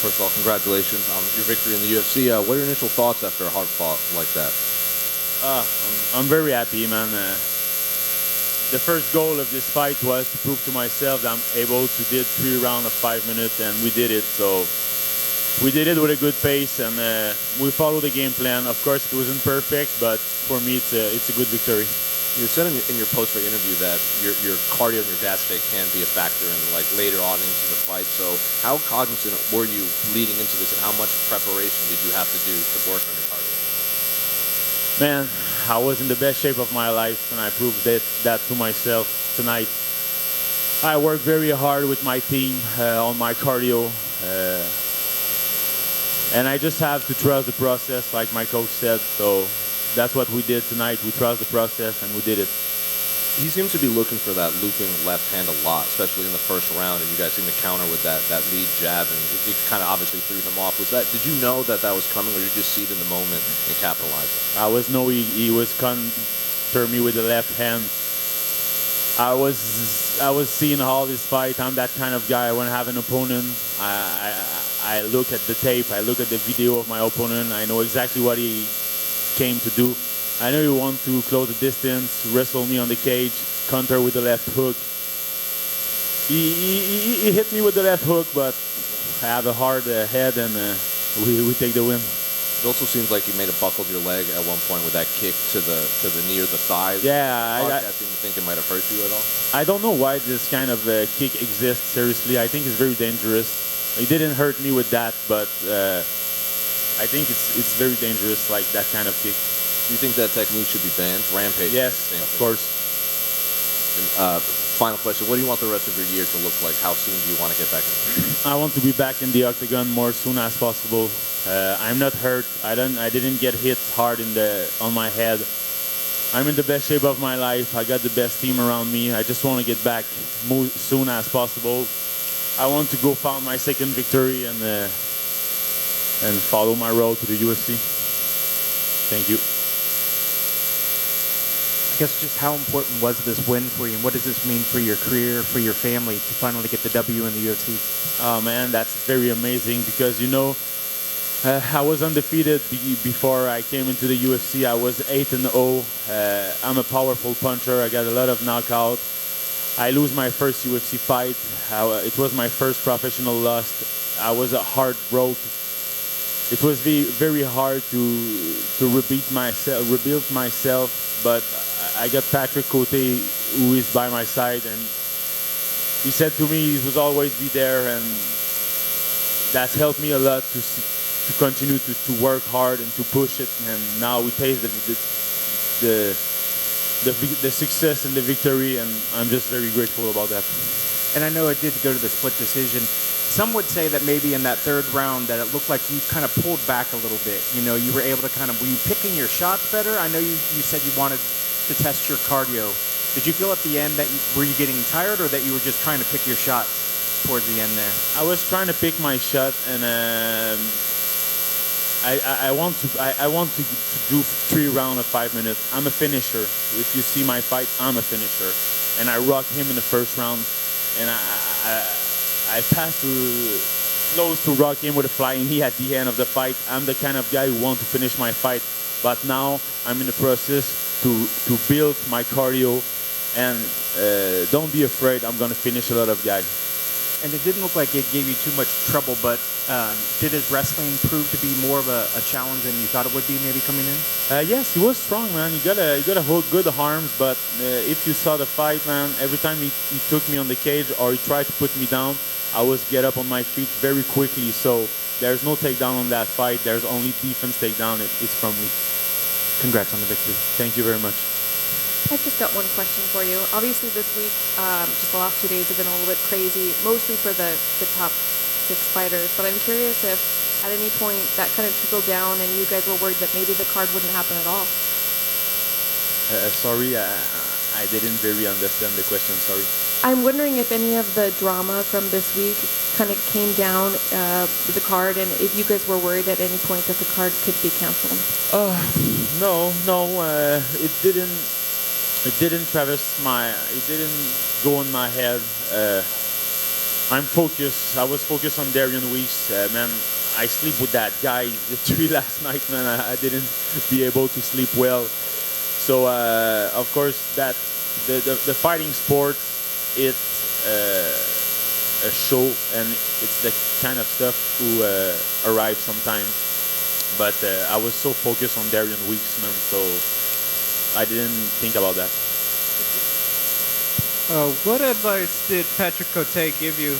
first of all, congratulations on your victory in the UFC. What are your initial thoughts after a hard fought like that? I'm very happy, man. The first goal of this fight was to prove to myself that I'm able to did 3 rounds of 5 minutes, and we did it. So we did it with a good pace, and we followed the game plan. Of course, it wasn't perfect, but for me, it's a good victory. You said in your post-fight interview that your cardio and your gas take can be a factor in like later on into the fight. So how cognizant were you leading into this, and how much preparation did you have to do to work on your cardio? Man, I was in the best shape of my life, and I proved that to myself tonight. I worked very hard with my team on my cardio, and I just have to trust the process, like my coach said. So that's what we did tonight. We trust the process, and we did it. He seems to be looking for that looping left hand a lot, especially in the first round, and you guys seem to counter with that lead jab, and it kind of obviously threw him off. Did you know that was coming, or did you just see it in the moment and capitalize it? I was know he was counter me with the left hand. I was seeing all this fight. I'm that kind of guy. When I have an opponent, I look at the tape, I look at the video of my opponent. I know exactly what he came to do. I know he wants to close the distance, wrestle me on the cage, counter with the left hook. He hit me with the left hook, but I have a hard head, and we take the win. It also seems like you may have buckled your leg at one point with that kick to the knee or the thigh. Yeah, I seem to think it might have hurt you at all. I don't know why this kind of kick exists. Seriously, I think it's very dangerous. It didn't hurt me with that, but I think it's very dangerous, like that kind of kick. Do you think that technique should be banned? Rampage. Yes, of course. And, final question: what do you want the rest of your year to look like? How soon do you want to get back in? I want to be back in the octagon more soon as possible. I'm not hurt. I didn't get hit hard on my head. I'm in the best shape of my life. I got the best team around me. I just want to get back soon as possible. I want to go find my second victory and follow my road to the UFC. Thank you. I guess just how important was this win for you, and what does this mean for your career, for your family, to finally get the W in the UFC? Oh man, that's very amazing, because you know, I was undefeated before I came into the UFC. I was 8-0. I'm a powerful puncher. I got a lot of knockouts. I lose my first UFC fight. It was my first professional loss. I was heartbroken. It was very hard to rebuild myself, but I got Patrick Cote, who is by my side, and he said to me he would always be there, and that's helped me a lot to continue to work hard and to push it. And now we taste the success and the victory, and I'm just very grateful about that. And I know it did go to the split decision. Some would say that maybe in that third round that it looked like you kind of pulled back a little bit. You know, you were able to were you picking your shots better? I know you said you wanted to test your cardio. Did you feel at the end that were you getting tired, or that you were just trying to pick your shots towards the end there? I was trying to pick my shot, and I want to do 3 rounds of 5 minutes. I'm a finisher. If you see my fight, I'm a finisher, and I rocked him in the first round, and I passed close to rock him with a flying knee at the end of the fight. I'm the kind of guy who wants to finish my fight, but now I'm in the process to build my cardio, and don't be afraid. I'm gonna finish a lot of guys. And it didn't look like it gave you too much trouble, but did his wrestling prove to be more of a challenge than you thought it would be, maybe coming in? Yes, he was strong, man. He got a good arms, but if you saw the fight, man, every time he took me on the cage or he tried to put me down, I was get up on my feet very quickly. So there's no takedown on that fight. There's only defense takedown. It's from me. Congrats on the victory. Thank you very much. I've just got one question for you. Obviously this week, just the last 2 days have been a little bit crazy, mostly for the top 6 fighters, but I'm curious if at any point that kind of trickled down and you guys were worried that maybe the card wouldn't happen at all. Sorry, I didn't very understand the question, sorry. I'm wondering if any of the drama from this week kind of came down with the card, and if you guys were worried at any point that the card could be canceled. No, it didn't. It didn't go in my head. I'm focused. I was focused on Darian Weeks. Man, I sleep with that guy. The three last night, man, I didn't be able to sleep well. So, of course, that the fighting sport, it's a show, and it's the kind of stuff who arrive sometimes. But I was so focused on Darian Weeks, man, so I didn't think about that. What advice did Patrick Cote give you?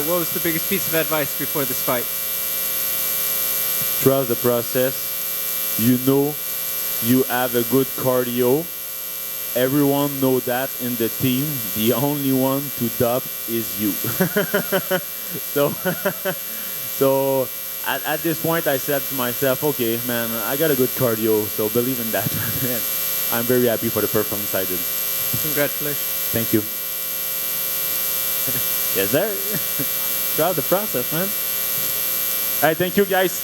What was the biggest piece of advice before this fight? Throughout the process, you know you have a good cardio. Everyone know that in the team. The only one to doubt is you. so, so at this point, I said to myself, okay, man, I got a good cardio, so believe in that. And I'm very happy for the performance I did. Congratulations. Thank you. Yes, sir. Throughout the process, man. All right, thank you, guys.